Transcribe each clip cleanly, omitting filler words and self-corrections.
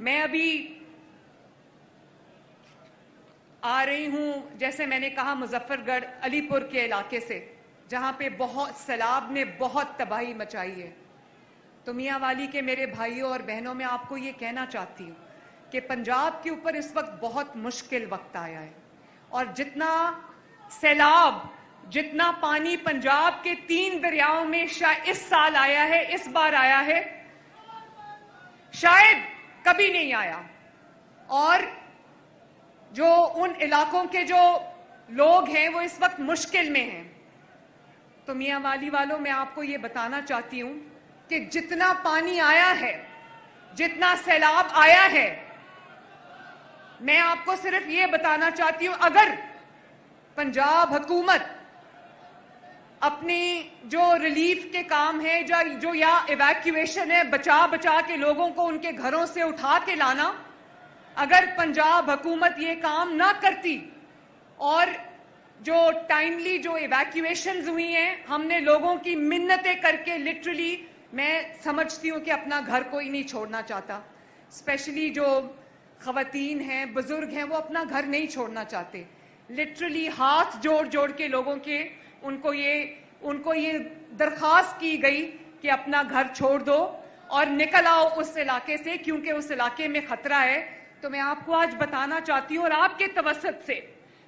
میں ابھی آ رہی ہوں، جیسے میں نے کہا، مظفر گڑھ علی پور کے علاقے سے، جہاں پہ سیلاب نے بہت تباہی مچائی ہے. تو میاں والی کے میرے بھائیوں اور بہنوں، میں آپ کو یہ کہنا چاہتی ہوں کہ پنجاب کے اوپر اس وقت بہت مشکل وقت آیا ہے، اور جتنا سیلاب، جتنا پانی پنجاب کے 3 دریاؤں میں اس سال آیا ہے، اس بار آیا ہے، شاید کبھی نہیں آیا. اور جو ان علاقوں کے جو لوگ ہیں وہ اس وقت مشکل میں ہیں. تو میاں والی والوں، میں آپ کو یہ بتانا چاہتی ہوں کہ جتنا پانی آیا ہے، جتنا سیلاب آیا ہے، میں آپ کو صرف یہ بتانا چاہتی ہوں، اگر پنجاب حکومت اپنی جو ریلیف کے کام ہے، جو یا ایویکیویشن ہے، بچا کے لوگوں کو ان کے گھروں سے اٹھا کے لانا، اگر پنجاب حکومت یہ کام نہ کرتی، اور جو ٹائملی جو ایویکیویشنز ہوئی ہیں، ہم نے لوگوں کی منتیں کر کے لٹرلی، میں سمجھتی ہوں کہ اپنا گھر کوئی نہیں چھوڑنا چاہتا، اسپیشلی جو خواتین ہیں، بزرگ ہیں، وہ اپنا گھر نہیں چھوڑنا چاہتے. لٹرلی ہاتھ جوڑ کے لوگوں کے ان کو یہ درخواست کی گئی کہ اپنا گھر چھوڑ دو اور نکل آؤ اس علاقے سے، کیونکہ اس علاقے میں خطرہ ہے. تو میں آپ کو آج بتانا چاہتی ہوں، اور آپ کے توسط سے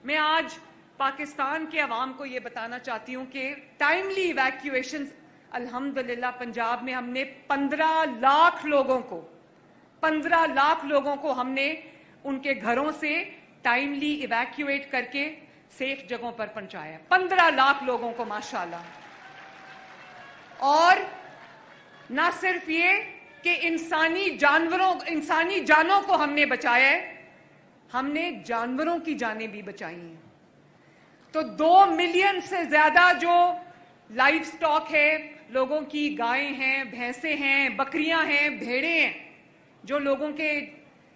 میں آج پاکستان کے عوام کو یہ بتانا چاہتی ہوں کہ ٹائملی ایویکیویشنز، الحمدللہ پنجاب میں ہم نے 15 لاکھ لوگوں کو ہم نے ان کے گھروں سے ٹائملی ایویکیویٹ کر کے سیف جگہوں پر پہنچایا. 15 لاکھ لوگوں کو، ماشاءاللہ. اور نہ صرف یہ کہ انسانی جانوں کو ہم نے بچایا ہے، ہم نے جانوروں کی جانیں بھی بچائی ہیں. تو 2 ملین سے زیادہ جو لائف سٹاک ہے، لوگوں کی گائیں ہیں، بھینسیں ہیں، بکریاں ہیں، بھیڑیں ہیں، جو لوگوں کے،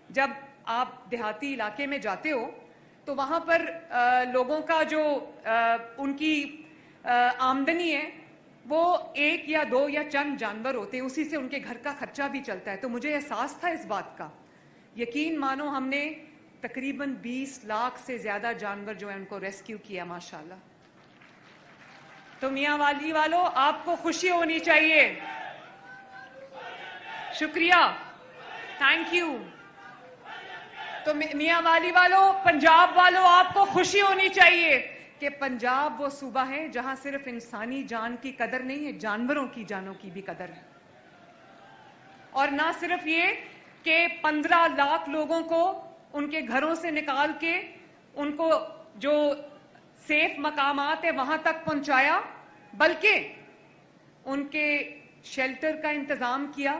جب آپ دیہاتی علاقے میں جاتے ہو تو وہاں پر لوگوں کا جو ان کی آمدنی ہے، وہ 1 یا 2 یا چند جانور ہوتے ہیں، اسی سے ان کے گھر کا خرچہ بھی چلتا ہے. تو مجھے احساس تھا اس بات کا. یقین مانو، ہم نے تقریباً 20 لاکھ سے زیادہ جانور جو ہیں ان کو ریسکیو کیا، ماشاءاللہ. تو میاں والی والوں، آپ کو خوشی ہونی چاہیے. شکریہ، تھینک یو. تو میاں والی والوں، پنجاب والوں، آپ کو خوشی ہونی چاہیے کہ پنجاب وہ صوبہ ہے جہاں صرف انسانی جان کی قدر نہیں ہے، جانوروں کی جانوں کی بھی قدر ہے. اور نہ صرف یہ کہ 15 لاکھ لوگوں کو ان کے گھروں سے نکال کے ان کو جو سیف مقامات ہیں وہاں تک پہنچایا، بلکہ ان کے شیلٹر کا انتظام کیا.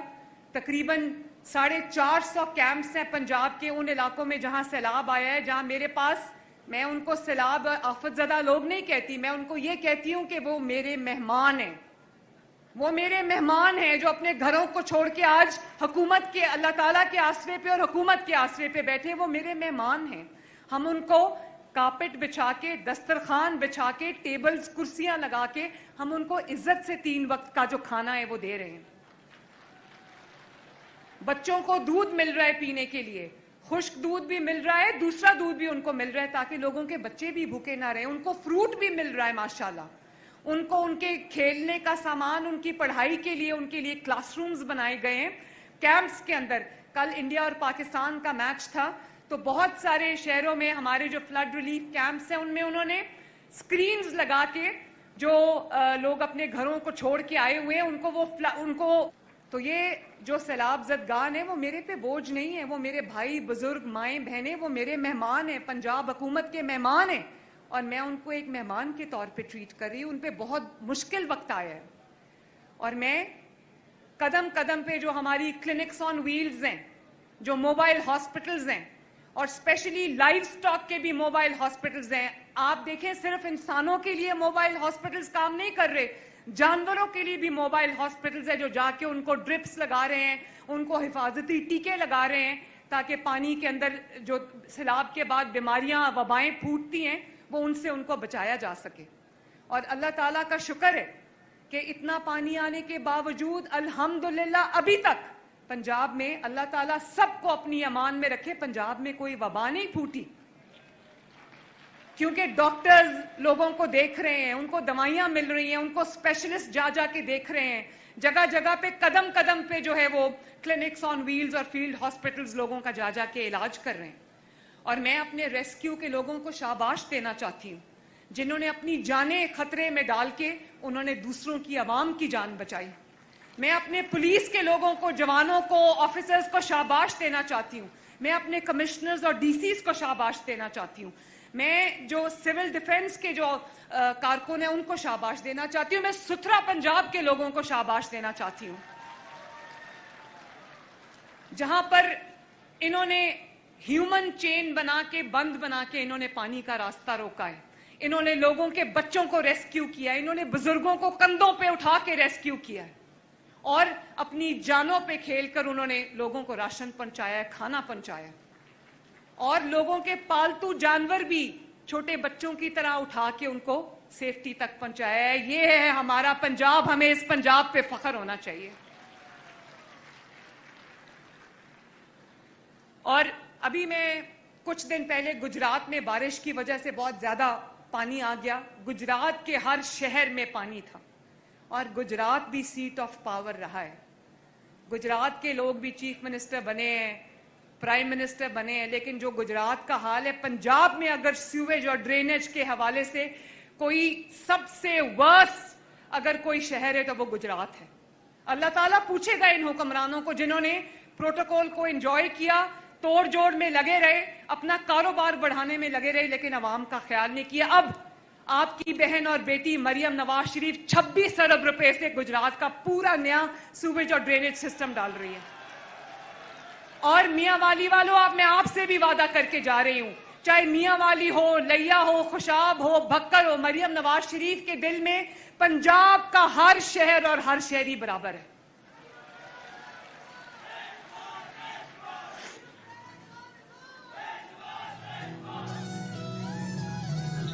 تقریباً 450 کیمپس ہیں پنجاب کے ان علاقوں میں جہاں سیلاب آیا ہے، جہاں میرے پاس، میں ان کو سیلاب آفت زدہ لوگ نہیں کہتی، میں ان کو یہ کہتی ہوں کہ وہ میرے مہمان ہیں. وہ میرے مہمان ہیں جو اپنے گھروں کو چھوڑ کے آج حکومت کے، اللہ تعالیٰ کے آسرے پہ اور حکومت کے آسرے پہ بیٹھے، وہ میرے مہمان ہیں. ہم ان کو کارپٹ بچھا کے، دسترخوان بچھا کے، ٹیبلز، کرسیاں لگا کے، ہم ان کو عزت سے 3 وقت کا جو کھانا ہے وہ دے رہے ہیں. بچوں کو دودھ مل رہا ہے پینے کے لیے، خشک دودھ بھی مل رہا ہے، دوسرا دودھ بھی ان کو مل رہا ہے تاکہ لوگوں کے بچے بھی بھوکے نہ رہیں. ان کو فروٹ بھی مل رہا ہے، ماشاءاللہ. ان کو ان کے کھیلنے کا سامان، ان کی پڑھائی کے لیے، ان کے لیے کلاس رومز بنائے گئے ہیں کیمپس کے اندر. کل انڈیا اور پاکستان کا میچ تھا، تو بہت سارے شہروں میں ہمارے جو فلڈ ریلیف کیمپس ہیں ان میں انہوں نے سکرینز لگا کے، جو لوگ اپنے گھروں کو چھوڑ کے آئے ہوئے ہیں ان کو تو یہ جو سیلاب زدگان ہیں وہ میرے پہ بوجھ نہیں ہے، وہ میرے بھائی، بزرگ، مائیں، بہنیں، وہ میرے مہمان ہیں، پنجاب حکومت کے مہمان ہیں، اور میں ان کو ایک مہمان کے طور پہ ٹریٹ کر رہی ہوں. ان پہ بہت مشکل وقت آیا ہے، اور میں قدم قدم پہ جو ہماری کلینکس آن ویلز ہیں، جو موبائل ہاسپٹلز ہیں، اور اسپیشلی لائف سٹاک کے بھی موبائل ہاسپٹلز ہیں. آپ دیکھیں، صرف انسانوں کے لیے موبائل ہاسپٹلز کام نہیں کر رہے، جانوروں کے لیے بھی موبائل ہاسپٹلز ہیں جو جا کے ان کو ڈرپس لگا رہے ہیں، ان کو حفاظتی ٹیکے لگا رہے ہیں، تاکہ پانی کے اندر جو سیلاب کے بعد بیماریاں، وبائیں پھوٹتی ہیں، وہ ان سے ان کو بچایا جا سکے. اور اللہ تعالیٰ کا شکر ہے کہ اتنا پانی آنے کے باوجود الحمدللہ ابھی تک पंजाब में अल्लाह ताला सबको अपनी अमान में रखे, पंजाब में कोई वबा नहीं फूटी, क्योंकि डॉक्टर्स लोगों को देख रहे हैं, उनको दवाइयां मिल रही हैं, उनको स्पेशलिस्ट जा जा के देख रहे हैं, जगह जगह पे कदम कदम पे जो है वो क्लिनिक्स ऑन व्हील्स और फील्ड हॉस्पिटल्स लोगों का जा जा के इलाज कर रहे हैं। और मैं अपने रेस्क्यू के लोगों को शाबाश देना चाहती हूँ, जिन्होंने अपनी जानें खतरे में डाल के उन्होंने दूसरों की आवाम की जान बचाई। मैं अपने पुलिस के लोगों को, जवानों को, ऑफिसर्स को शाबाश देना चाहती हूँ। मैं अपने कमिश्नर्स और डीसीज को शाबाश देना चाहती हूँ। मैं जो सिविल डिफेंस के जो कारकुन हैं उनको शाबाश देना चाहती हूँ। मैं सुथरा पंजाब के लोगों को शाबाश देना चाहती हूँ, जहां पर इन्होंने ह्यूमन चेन बना के, बंद बना के इन्होंने पानी का रास्ता रोका है। इन्होंने लोगों के बच्चों को रेस्क्यू किया, इन्होंने बुजुर्गों को कंधों पे उठा के रेस्क्यू किया है और अपनी जानों पे खेलकर उन्होंने लोगों को राशन पहुंचाया है, खाना पहुंचाया है। और लोगों के पालतू जानवर भी छोटे बच्चों की तरह उठा के उनको सेफ्टी तक पहुंचाया है। ये है हमारा पंजाब, हमें इस पंजाब पे फख्र होना चाहिए। और अभी मैं कुछ दिन पहले गुजरात में बारिश की वजह से बहुत ज्यादा पानी आ गया, गुजरात के हर शहर में पानी था और गुजरात भी सीट ऑफ पावर रहा है। गुजरात के लोग भी चीफ मिनिस्टर बने हैं, प्राइम मिनिस्टर बने हैं, लेकिन जो गुजरात का हाल है, पंजाब में अगर सीवेज और ड्रेनेज के हवाले से कोई सबसे वर्स्ट अगर कोई शहर है तो वो गुजरात है। अल्लाह ताला पूछेगा इन हुक्मरानों को जिन्होंने प्रोटोकॉल को एंजॉय किया, तोड़ जोड़ में लगे रहे, अपना कारोबार बढ़ाने में लगे रहे, लेकिन अवाम का ख्याल नहीं किया। अब आपकी बहन और बेटी मरियम नवाज शरीफ 26 अरब रुपए से गुजरात का पूरा नया सूवेज और ड्रेनेज सिस्टम डाल रही है। और मियां वाली वालों, मैं आपसे भी वादा करके जा रही हूं, चाहे मियां वाली हो, लैया हो, खुशाब हो, भक्कर हो, मरियम नवाज शरीफ के दिल में पंजाब का हर शहर और हर शहरी बराबर है।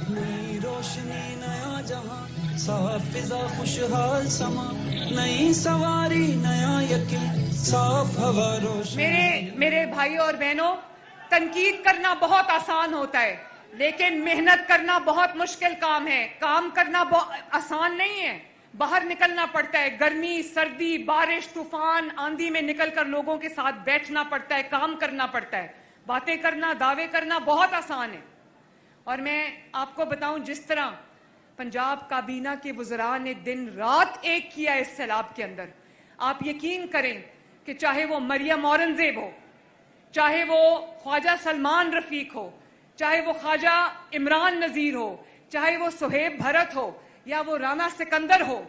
नई रोशनी नया जहां, साफ फिजा खुशहाल समा, नई सवारी नया यकीन, साफ हवा रोशनी। मेरे भाई और बहनों, तनकीद करना बहुत आसान होता है, लेकिन मेहनत करना बहुत मुश्किल काम है। काम करना आसान नहीं है, बाहर निकलना पड़ता है, गर्मी, सर्दी, बारिश, तूफान, आंधी में निकलकर लोगों के साथ बैठना पड़ता है, काम करना पड़ता है। बातें करना, दावे करना बहुत आसान है। और मैं आपको बताऊं, जिस तरह पंजाब काबीना के वज़रा ने दिन रात एक किया इस सैलाब के अंदर, आप यकीन करें कि चाहे वो मरियम औरंगजेब हो, चाहे वो ख्वाजा सलमान रफीक हो, चाहे वो ख्वाजा इमरान नजीर हो, चाहे वो सुहेब भरत हो, या वो राना सिकंदर हो,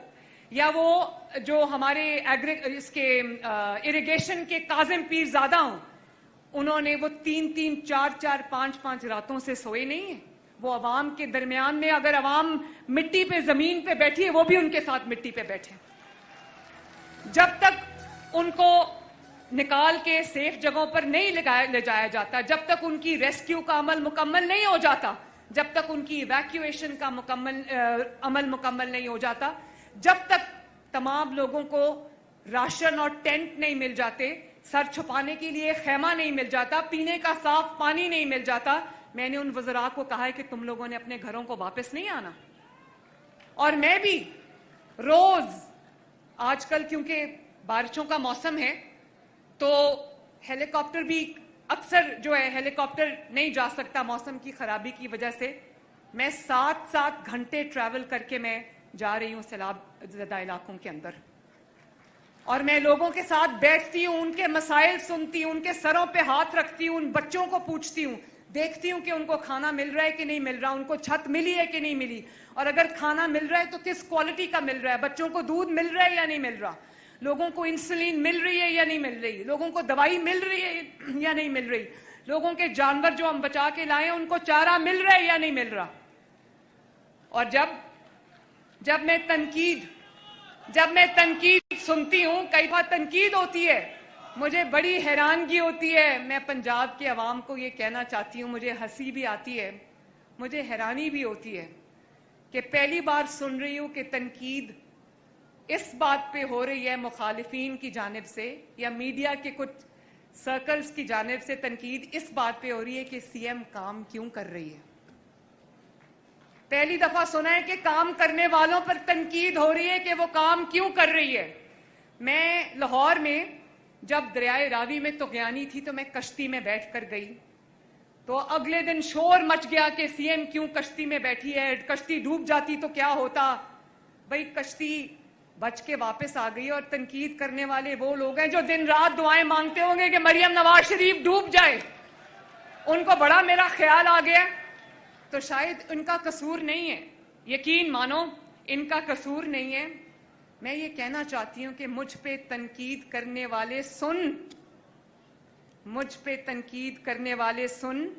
या वो जो हमारे इरिगेशन के काजिम पीरजादा हो, उन्होंने वो 3-3, 4-4, 5-5 रातों से सोए नहीं है। वो अवाम के दरमियान में, अगर अवाम मिट्टी पे, जमीन पे बैठी है, वो भी उनके साथ मिट्टी पे बैठे। जब तक उनको निकाल के सेफ जगहों पर नहीं ले जाया जाता, जब तक उनकी रेस्क्यू का अमल मुकम्मल नहीं हो जाता, जब तक उनकी इवैक्यूएशन का अमल मुकम्मल नहीं हो जाता, जब तक तमाम लोगों को राशन और टेंट नहीं मिल जाते, सर छुपाने के लिए खैमा नहीं मिल जाता, पीने का साफ पानी नहीं मिल जाता, मैंने उन वज़रा को कहा है कि तुम लोगों ने अपने घरों को वापस नहीं आना। और मैं भी रोज, आजकल क्योंकि बारिशों का मौसम है तो हेलीकॉप्टर भी अक्सर जो है हेलीकॉप्टर नहीं जा सकता मौसम की खराबी की वजह से, मैं 7-7 घंटे ट्रैवल करके मैं जा रही हूं सैलाब ज़दा इलाकों के अंदर। और मैं लोगों के साथ बैठती हूं, उनके मसाइल सुनती हूं, उनके सरों पे हाथ रखती हूं, उन बच्चों को पूछती हूं, देखती हूं कि उनको खाना मिल रहा है कि नहीं मिल रहा, उनको छत मिली है कि नहीं मिली, और अगर खाना मिल रहा है तो किस क्वालिटी का मिल रहा है, बच्चों को दूध मिल रहा है या नहीं मिल रहा, लोगों को इंसुलिन मिल रही है या नहीं मिल रही, लोगों को दवाई मिल रही है या नहीं मिल रही, लोगों के जानवर जो हम बचा के लाए हैं उनको चारा मिल रहा है या नहीं मिल रहा। और जब मैं तनकीद सुनती हूं, कई बार तनकीद होती है, मुझे बड़ी हैरानगी होती है। मैं पंजाब के अवाम को ये कहना चाहती हूं, मुझे हंसी भी आती है, मुझे हैरानी भी होती है कि पहली बार सुन रही हूं कि तनकीद इस बात पे हो रही है मुखालिफिन की जानिब से या मीडिया के कुछ सर्कल्स की जानिब से तनकीद इस बात पे हो रही है कि सीएम काम क्यों कर रही है। पहली दफा सुना है कि काम करने वालों पर तनकीद हो रही है कि वो काम क्यों कर रही है। मैं लाहौर में जब दरियाए रावी में तुग़यानी थी तो मैं कश्ती में बैठ कर गई, तो अगले दिन शोर मच गया कि सीएम क्यों कश्ती में बैठी है, कश्ती डूब जाती तो क्या होता। भाई कश्ती बच के वापस आ गई, और तनकीद करने वाले वो लोग हैं जो दिन रात दुआएं मांगते होंगे कि मरियम नवाज शरीफ डूब जाए, उनको बड़ा मेरा ख्याल आ गया। तो शायद इनका कसूर नहीं है, यकीन मानो इनका कसूर नहीं है। मैं ये कहना चाहती हूं कि मुझ पे तनकीद करने वाले सुन, मुझ पे तनकीद करने वाले सुन,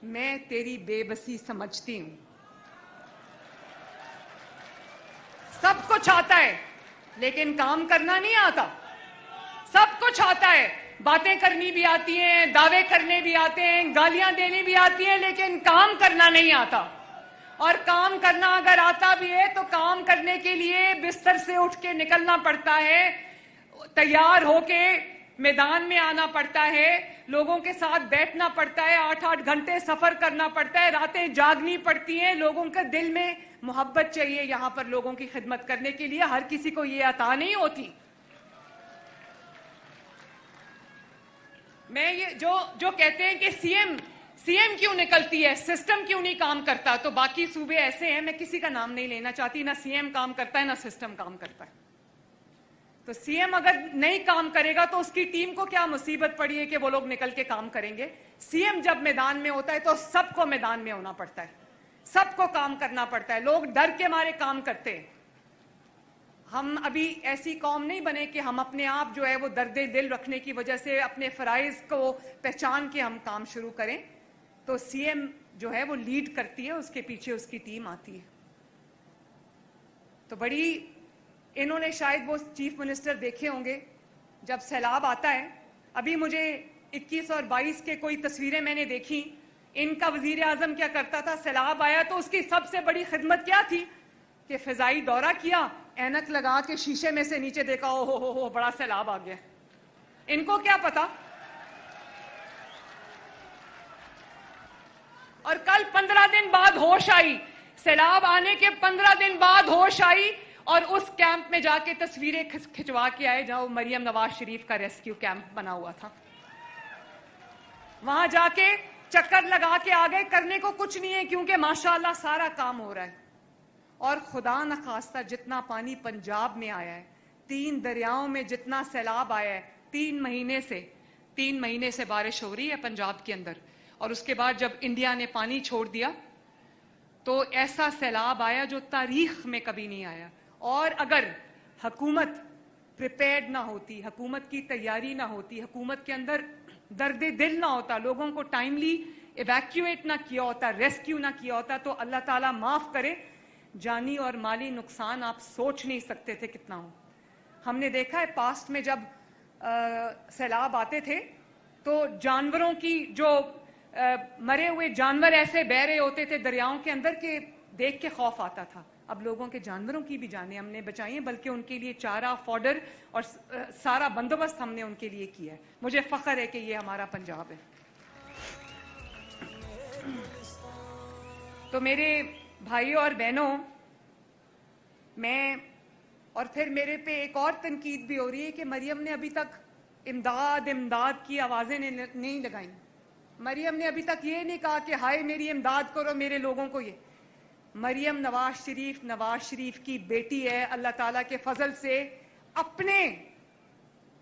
मैं तेरी बेबसी समझती हूं। सब कुछ आता है लेकिन काम करना नहीं आता। सब कुछ आता है, बातें करनी भी आती हैं, दावे करने भी आते हैं, गालियां देनी भी आती हैं, लेकिन काम करना नहीं आता। और काम करना अगर आता भी है तो काम करने के लिए बिस्तर से उठ के निकलना पड़ता है, तैयार होके मैदान में आना पड़ता है, लोगों के साथ बैठना पड़ता है, 8-8 घंटे सफर करना पड़ता है, रातें जागनी पड़ती हैं। लोगों के दिल में मोहब्बत चाहिए यहां पर लोगों की खिदमत करने के लिए, हर किसी को ये अता नहीं होती। मैं ये जो कहते हैं कि सीएम क्यों निकलती है, सिस्टम क्यों नहीं काम करता, तो बाकी सूबे ऐसे हैं, मैं किसी का नाम नहीं लेना चाहती, ना सीएम काम करता है ना सिस्टम काम करता है। तो सीएम अगर नहीं काम करेगा तो उसकी टीम को क्या मुसीबत पड़ी है कि वो लोग निकल के काम करेंगे। सीएम जब मैदान में होता है तो सबको मैदान में होना पड़ता है, सबको काम करना पड़ता है, लोग डर के मारे काम करते हैं। हम अभी ऐसी कौम नहीं बने कि हम अपने आप जो है वो दर्दे दिल रखने की वजह से अपने फराइज को पहचान के हम काम शुरू करें। तो सीएम जो है वो लीड करती है, उसके पीछे उसकी टीम आती है। तो बड़ी इन्होंने शायद वो चीफ मिनिस्टर देखे होंगे जब सैलाब आता है। अभी मुझे 21 और 22 के कोई तस्वीरें मैंने देखी, इनका वजीर आजम क्या करता था, सैलाब आया तो उसकी सबसे बड़ी खिदमत क्या थी कि फिजाई दौरा किया, ऐनक लगा के शीशे में से नीचे देखा, ओ हो बड़ा सैलाब आ गया। इनको क्या पता। और कल 15 दिन बाद होश आई, सैलाब आने के 15 दिन बाद होश आई, और उस कैंप में जाके तस्वीरें खिंचवा के आए जहां मरियम नवाज शरीफ का रेस्क्यू कैंप बना हुआ था। वहां जाके चक्कर लगा के आ गए, करने को कुछ नहीं है क्योंकि माशाअल्लाह सारा काम हो रहा है। और खुदा न खास्ता जितना पानी पंजाब में आया है, 3 दरियाओं में जितना सैलाब आया है, 3 महीने से बारिश हो रही है पंजाब के अंदर, और उसके बाद जब इंडिया ने पानी छोड़ दिया तो ऐसा सैलाब आया जो तारीख में कभी नहीं आया। और अगर हुकूमत प्रिपेयर्ड ना होती, हुकूमत की तैयारी ना होती, हुकूमत के अंदर दर्दे दिल ना होता, लोगों को टाइमली इवैक्यूएट ना किया होता, रेस्क्यू ना किया होता, तो अल्लाह ताला माफ करे, जानी और माली नुकसान आप सोच नहीं सकते थे कितना हो। हमने देखा है पास्ट में जब सैलाब आते थे तो जानवरों की जो मरे हुए जानवर ऐसे बह रहे होते थे दरियाओं के अंदर के देख के खौफ आता था। अब लोगों के जानवरों की भी जानें हमने बचाई हैं, बल्कि उनके लिए चारा, फॉडर और सारा बंदोबस्त हमने उनके लिए किया है। मुझे फख्र है कि ये हमारा पंजाब है। तो मेरे भाइयों और बहनों, मैं और फिर मेरे पे एक और तनकीद भी हो रही है कि मरियम ने अभी तक इमदाद की आवाजें नहीं लगाई। मरियम ने अभी तक ये नहीं कहा कि हाय मेरी इमदाद करो, मेरे लोगों को। ये मरियम नवाज शरीफ की बेटी है। अल्लाह ताला के फजल से अपने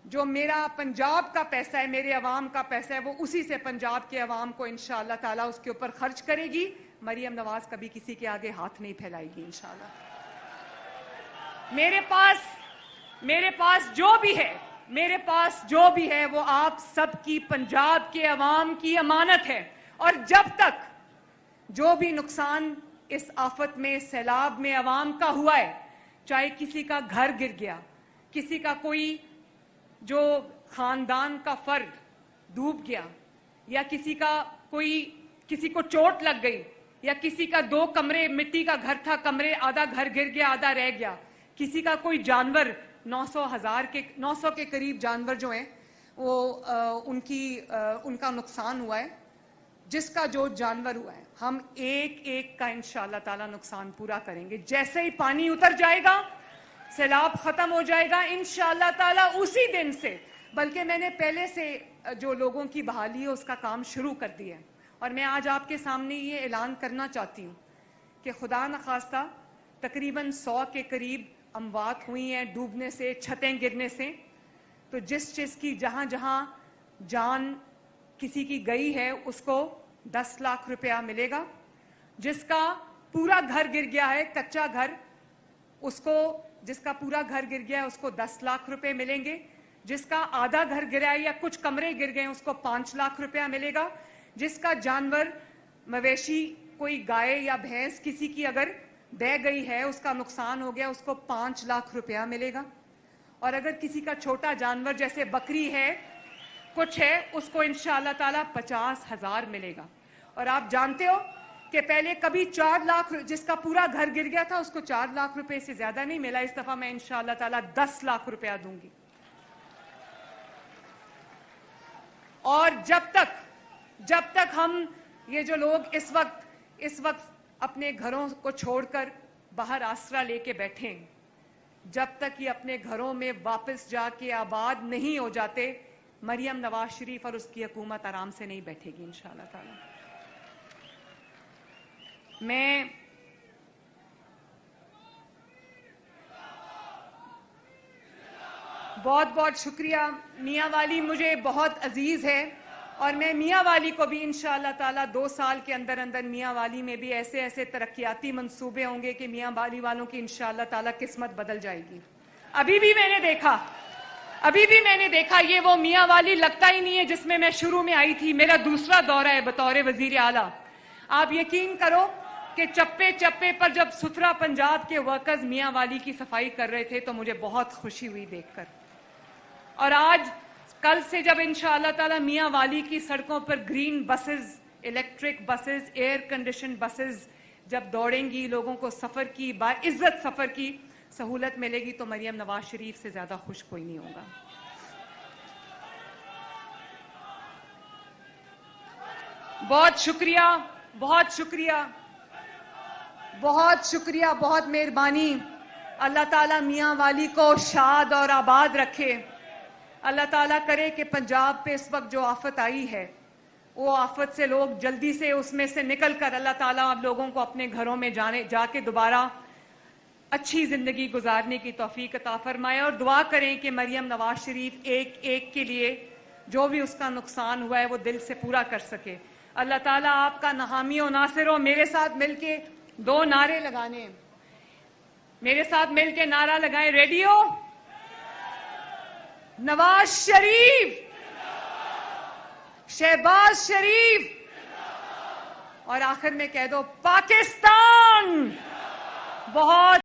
जो मेरा पंजाब का पैसा है, मेरे अवाम का पैसा है, वो उसी से पंजाब के अवाम को इंशाअल्लाह ताला उसके ऊपर खर्च करेगी। मरियम नवाज कभी किसी के आगे हाथ नहीं फैलाएगी इंशाअल्लाह। मेरे पास जो भी है वो आप सबकी, पंजाब के अवाम की अमानत है। और जब तक जो भी नुकसान इस आफत में, सैलाब में अवाम का हुआ है, चाहे किसी का घर गिर गया, किसी का कोई जो खानदान का फर्द डूब गया, या किसी को चोट लग गई, या किसी का 2 कमरे मिट्टी का घर था, कमरे आधा घर गिर गया आधा रह गया, किसी का कोई जानवर 900 के करीब जानवर जो हैं वो उनका नुकसान हुआ है। जिसका जो जानवर हुआ है हम एक एक का इंशाअल्लाह ताला नुकसान पूरा करेंगे। जैसे ही पानी उतर जाएगा, सैलाब खत्म हो जाएगा इंशाअल्लाह ताला उसी दिन से, बल्कि मैंने पहले से जो लोगों की बहाली है उसका काम शुरू कर दिया है। और मैं आज आपके सामने ये ऐलान करना चाहती हूँ कि खुदा न खास्ता तकरीबन 100 के करीब अमवात हुई हैं डूबने से, छतें गिरने से। तो जिस चीज़ की जहाँ जहाँ जान किसी की गई है उसको 10 लाख रुपया मिलेगा। जिसका पूरा घर गिर गया है, कच्चा घर, जिसका पूरा घर गिर गया है उसको 10 लाख रुपए मिलेंगे। जिसका आधा घर गिरा है या कुछ कमरे गिर गए उसको 5 लाख रुपया मिलेगा। जिसका जानवर मवेशी, कोई गाय या भैंस किसी की अगर बह गई है, उसका नुकसान हो गया, उसको 5 लाख रुपया मिलेगा। और अगर किसी का छोटा जानवर जैसे बकरी है, कुछ है, उसको इंशाअल्लाह ताला 50,000 मिलेगा। और आप जानते हो कि पहले कभी 4 लाख, जिसका पूरा घर गिर गया था उसको 4 लाख रुपए से ज्यादा नहीं मिला। इस दफा मैं इंशाअल्लाह ताला 10 लाख रुपया दूंगी। और जब तक हम ये जो लोग इस वक्त अपने घरों को छोड़कर बाहर आसरा लेके बैठे हैं, जब तक ये अपने घरों में वापस जाके आबाद नहीं हो जाते, मरियम नवाज शरीफ और उसकी हुकूमत आराम से नहीं बैठेगी इंशाअल्लाह ताला। मैं बहुत शुक्रिया। मियाँ वाली मुझे बहुत अजीज है और मैं मियाँ वाली को भी इंशाअल्लाह ताला 2 साल के अंदर मियाँ वाली में भी ऐसे तरक्याती मंसूबे होंगे कि मियाँ वाली वालों की इंशाअल्लाह ताला किस्मत बदल जाएगी। अभी भी मैंने देखा ये वो मियाँ वाली लगता ही नहीं है जिसमें मैं शुरू में आई थी। मेरा दूसरा दौरा है बतौर वजीर आला। आप यकीन करो कि चप्पे चप्पे पर जब सुथरा पंजाब के वर्कर्स मियाँ वाली की सफाई कर रहे थे तो मुझे बहुत खुशी हुई देखकर। और आज कल से जब इंशाअल्लाह ताला मियाँ वाली की सड़कों पर green buses, electric buses, air condition buses जब दौड़ेंगी, लोगों को सफर की बाइज्जत सफर की सहूलत मिलेगी, तो मरियम नवाज शरीफ से ज्यादा खुश कोई नहीं होगा। बहुत शुक्रिया, बहुत मेहरबानी। अल्लाह ताला मियाँ वाली को शाद और आबाद रखे। अल्लाह ताला करे कि पंजाब पे इस वक्त जो आफत आई है, वो आफत से लोग जल्दी से उसमें से निकल कर अल्लाह ताला आप लोगों को अपने घरों में जाके दोबारा अच्छी जिंदगी गुजारने की तौफीक अता फरमाए। और दुआ करें कि मरियम नवाज शरीफ एक के लिए जो भी उसका नुकसान हुआ है वो दिल से पूरा कर सके। अल्लाह ताला आपका नहामी और नासिर हो। मेरे साथ मिलके 2 नारे लगाने हैं। मेरे साथ मिलके नारा लगाएं, रेडी हो? नवाज शरीफ, शहबाज शरीफ, और आखिर में कह दो पाकिस्तान। बहुत